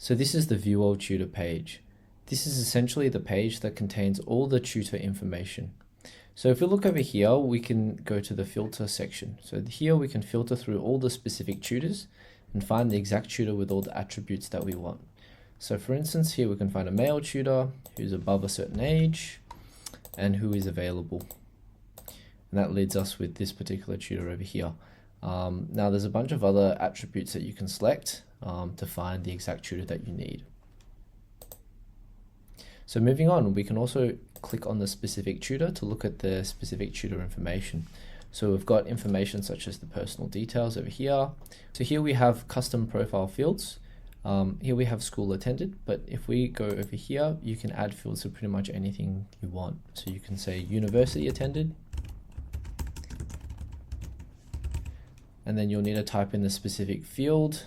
So this is the View All Tutor page. This is essentially the page that contains all the tutor information. So if we look over here, we can go to the filter section. So here we can filter through all the specific tutors and find the exact tutor with all the attributes that we want. So for instance, here we can find a male tutor who's above a certain age and who is available. And that leads us with this particular tutor over here. Now there's a bunch of other attributes that you can select to find the exact tutor that you need. So moving on, we can also click on the specific tutor to look at the specific tutor information. So we've got information such as the personal details over here. So here we have custom profile fields. Here we have school attended, but if we go over here, you can add fields to pretty much anything you want. So you can say university attended, and then you'll need to type in the specific field.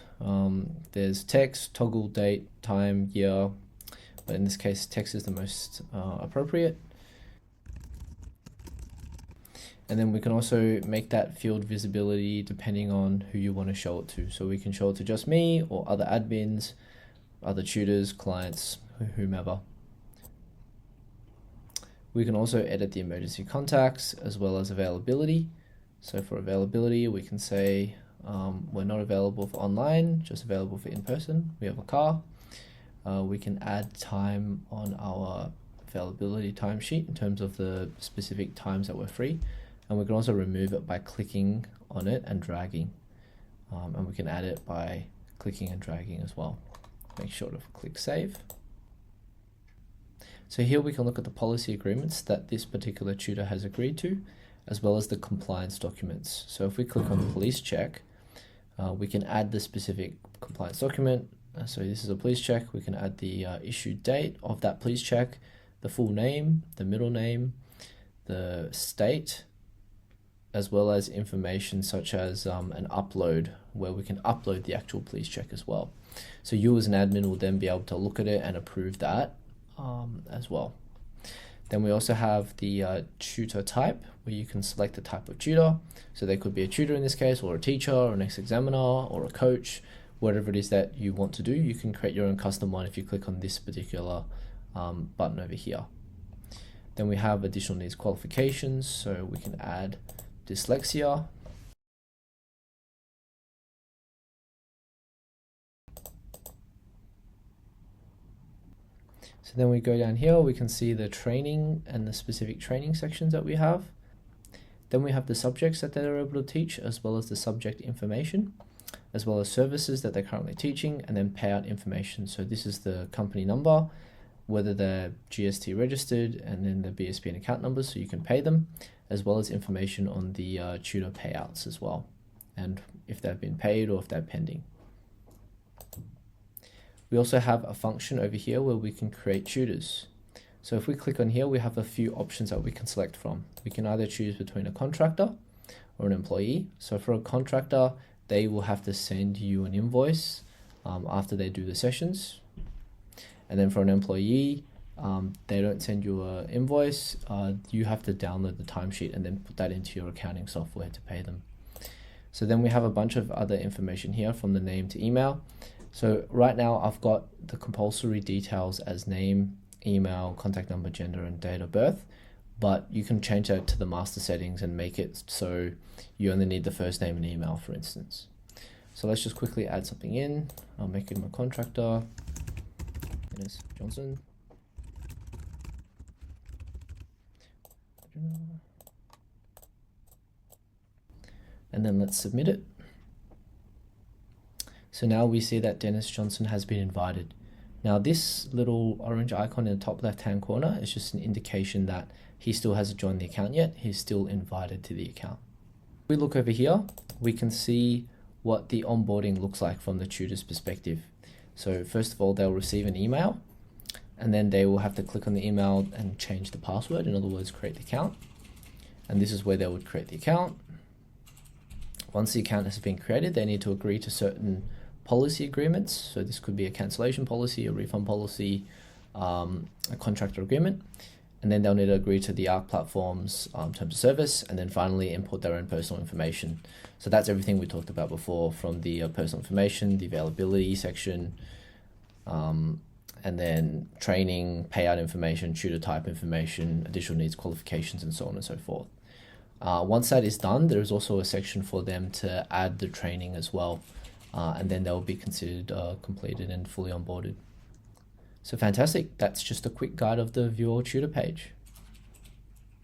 There's text, toggle, date, time, year, but in this case, text is the most appropriate. And then we can also make that field visibility depending on who you want to show it to. So we can show it to just me or other admins, other tutors, clients, whomever. We can also edit the emergency contacts as well as availability. So for availability, we can say we're not available for online, just available for in-person. We have a car. We can add time on our availability timesheet in terms of the specific times that we're free. And we can also remove it by clicking on it and dragging. And we can add it by clicking and dragging as well. Make sure to click save. So here we can look at the policy agreements that this particular tutor has agreed to, as well as the compliance documents. So if we click on police check, we can add the specific compliance document. So this is a police check. We can add the issue date of that police check, the full name, the middle name, the state, as well as information such as an upload, where we can upload the actual police check as well. So you as an admin will then be able to look at it and approve that as well. Then we also have the tutor type, where you can select the type of tutor. So they could be a tutor in this case, or a teacher, or an ex-examiner, or a coach, whatever it is that you want to do. You can create your own custom one if you click on this particular button over here. Then we have additional needs qualifications, so we can add dyslexia. So then we go down here, we can see the training and the specific training sections that we have. Then we have the subjects that they're able to teach, as well as the subject information, as well as services that they're currently teaching, and then payout information. So this is the company number, whether they're GST registered, and then the BSP and account numbers so you can pay them, as well as information on the tutor payouts as well, and if they've been paid or if they're pending. We also have a function over here where we can create tutors. So if we click on here, we have a few options that we can select from. We can either choose between a contractor or an employee. So for a contractor, they will have to send you an invoice after they do the sessions. And then for an employee, they don't send you an invoice. You have to download the timesheet and then put that into your accounting software to pay them. So then we have a bunch of other information here, from the name to email. So right now I've got the compulsory details as name, email, contact number, gender, and date of birth, but you can change that to the master settings and make it so you only need the first name and email, for instance. So let's just quickly add something in. I'll make it my contractor, Dennis Johnson. And then let's submit it. So now we see that Dennis Johnson has been invited. Now this little orange icon in the top left-hand corner is just an indication that he still hasn't joined the account yet. He's still invited to the account. If we look over here, we can see what the onboarding looks like from the tutor's perspective. So first of all, they'll receive an email, and then they will have to click on the email and change the password. In other words, create the account. And this is where they would create the account. Once the account has been created, they need to agree to certain policy agreements. So this could be a cancellation policy, a refund policy, a contractor agreement, and then they'll need to agree to the ARC platform's terms of service, and then finally input their own personal information. So that's everything we talked about before, from the personal information, the availability section, and then training, payout information, tutor type information, additional needs qualifications, and so on and so forth. Once that is done, there is also a section for them to add the training as well, and then they'll be considered completed and fully onboarded. So fantastic. That's just a quick guide of the View All Tutor page.